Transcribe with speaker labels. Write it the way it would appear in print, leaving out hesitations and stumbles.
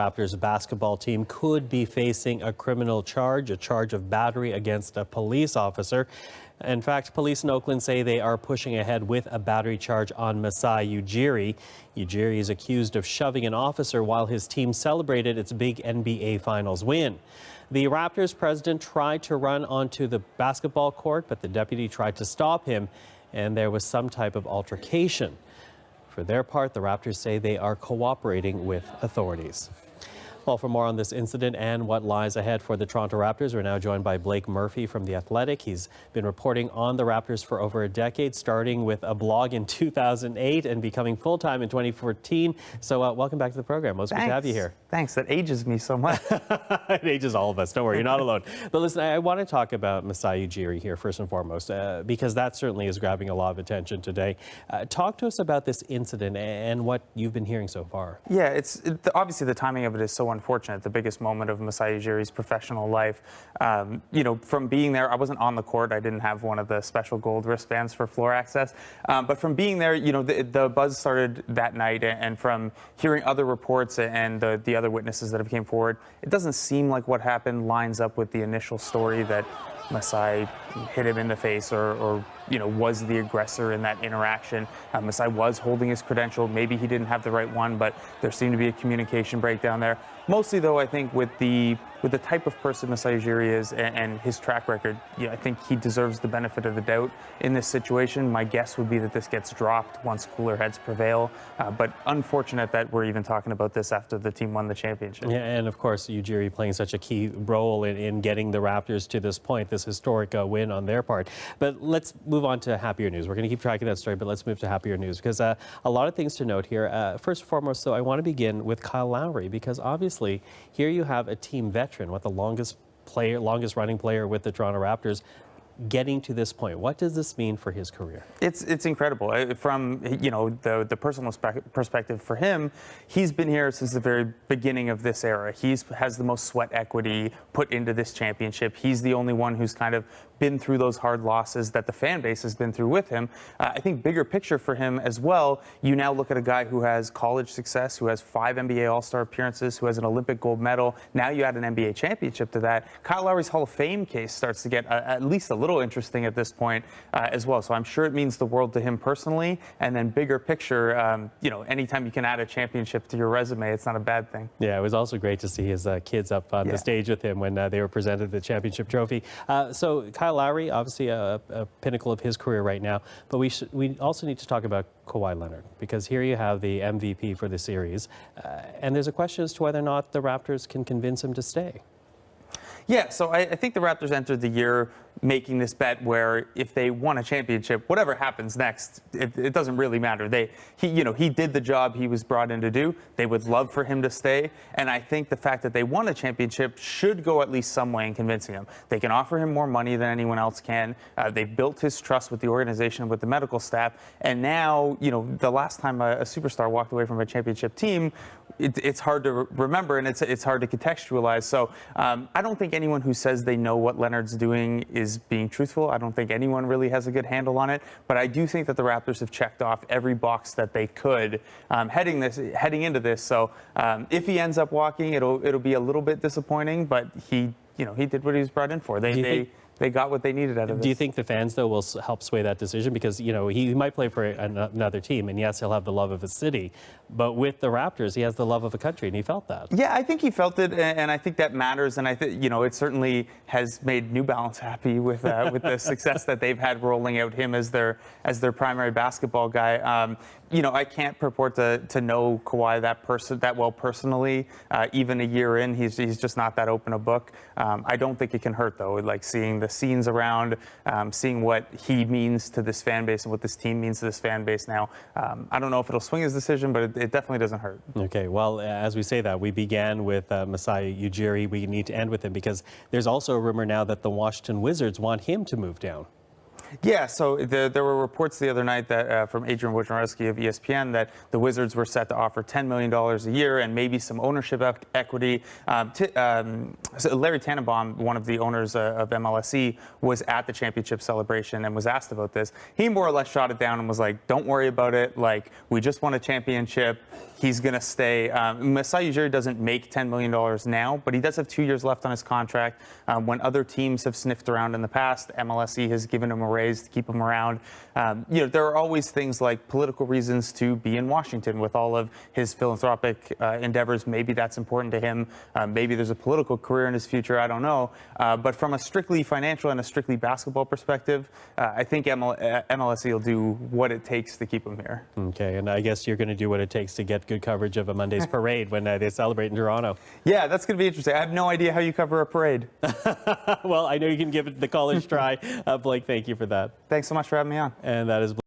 Speaker 1: Raptors basketball team could be facing a criminal charge, a charge of battery against a police officer. In fact, police in Oakland say they are pushing ahead with a battery charge on Masai Ujiri. Ujiri is accused of shoving an officer while his team celebrated its big NBA Finals win. The Raptors president tried to run onto the basketball court, but the deputy tried to stop him, and there was some type of altercation. For their part, the Raptors say they are cooperating with authorities. Well, for more on this incident and what lies ahead for the Toronto Raptors, we're now joined by Blake Murphy from The Athletic. He's been reporting on the Raptors for over a decade, starting with a blog in 2008 and becoming full-time in 2014. So welcome back to the program. Most good to have you here.
Speaker 2: Thanks. That ages me so much.
Speaker 1: It ages all of us. Don't worry, you're not alone. But listen, I want to talk about Masai Ujiri here first and foremost, because that certainly is grabbing a lot of attention today. Talk to us about this incident and what you've been hearing so far.
Speaker 2: Yeah, obviously the timing of it is so unfortunate. The biggest moment of Masai Ujiri's professional life. From being there, I wasn't on the court. I didn't have one of the special gold wristbands for floor access. But from being there, the buzz started that night, and from hearing other reports and the other witnesses that have came forward, it doesn't seem like what happened lines up with the initial story that Masai hit him in the face or was the aggressor in that interaction. Masai was holding his credential. Maybe he didn't have the right one, but there seemed to be a communication breakdown there. Mostly, though, I think with the type of person Masai Ujiri is and his track record, I think he deserves the benefit of the doubt in this situation. My guess would be that this gets dropped once cooler heads prevail. But unfortunate that we're even talking about this after the team won the championship.
Speaker 1: Yeah, and of course, Ujiri playing such a key role in getting the Raptors to this point, this historic win on their part. But let's move on to happier news. We're going to keep tracking that story, but let's move to happier news because a lot of things to note here. First and foremost, though, I want to begin with Kyle Lowry because obviously here you have a team veteran, the longest running player with the Toronto Raptors, getting to this point. What does this mean for his career?
Speaker 2: It's incredible. From the personal perspective for him, he's been here since the very beginning of this era. He has the most sweat equity put into this championship. He's the only one who's kind of been through those hard losses that the fan base has been through with him. I think bigger picture for him as well, you now look at a guy who has college success, who has 5 NBA All-Star appearances, who has an Olympic gold medal. Now you add an NBA championship to that. Kyle Lowry's Hall of Fame case starts to get at least a little interesting at this point as well. So I'm sure it means the world to him personally. And then bigger picture, anytime you can add a championship to your resume, it's not a bad thing.
Speaker 1: Yeah, it was also great to see his kids up on the stage with him when they were presented the championship trophy. So Kyle Lowry, obviously a pinnacle of his career right now, but we also need to talk about Kawhi Leonard, because here you have the MVP for the series, and there's a question as to whether or not the Raptors can convince him to stay.
Speaker 2: Yeah, so I think the Raptors entered the year making this bet where if they won a championship, whatever happens next, it doesn't really matter. He did the job he was brought in to do. They would love for him to stay, and I think the fact that they won a championship should go at least some way in convincing him. They can offer him more money than anyone else can. They've built his trust with the organization, with the medical staff, and now, the last time a superstar walked away from a championship team, it's hard to remember, and it's hard to contextualize. So I don't think anyone who says they know what Leonard's doing is being truthful. I don't think anyone really has a good handle on it, but I do think that the Raptors have checked off every box that they could heading into this. So if he ends up walking, it'll be a little bit disappointing, but he did what he was brought in for. They got what they needed out of this.
Speaker 1: Do you think the fans, though, will help sway that decision? Because, he might play for another team, and yes, he'll have the love of a city. But with the Raptors, he has the love of a country, and he felt that.
Speaker 2: Yeah, I think he felt it, and I think that matters. And I think, it certainly has made New Balance happy with the success that they've had rolling out him as their primary basketball guy. I can't purport to know Kawhi that well personally. Even a year in, he's just not that open a book. I don't think it can hurt, though, like seeing the scenes around, seeing what he means to this fan base and what this team means to this fan base now. I don't know if it'll swing his decision, but it definitely doesn't hurt.
Speaker 1: Okay, well, as we say that, we began with Masai Ujiri. We need to end with him because there's also a rumor now that the Washington Wizards want him to move down.
Speaker 2: Yeah, so there were reports the other night that from Adrian Wojnarowski of ESPN that the Wizards were set to offer $10 million a year and maybe some ownership equity. So Larry Tannenbaum, one of the owners of MLSE, was at the championship celebration and was asked about this. He more or less shot it down and was like, "Don't worry about it. Like, we just won a championship. He's going to stay." Masai Ujiri doesn't make $10 million now, but he does have 2 years left on his contract. When other teams have sniffed around in the past, MLSE has given him a raise to keep him around. There are always things like political reasons to be in Washington with all of his philanthropic endeavors. Maybe that's important to him. Maybe there's a political career in his future. I don't know. But from a strictly financial and a strictly basketball perspective, I think MLSE will do what it takes to keep him here.
Speaker 1: Okay, and I guess you're going to do what it takes to get good coverage of a Monday's parade when they celebrate in Toronto.
Speaker 2: Yeah, that's going to be interesting. I have no idea how you cover a parade.
Speaker 1: Well, I know you can give it the college try. Blake, thank you for that.
Speaker 2: Thanks so much for having me on.
Speaker 1: And that is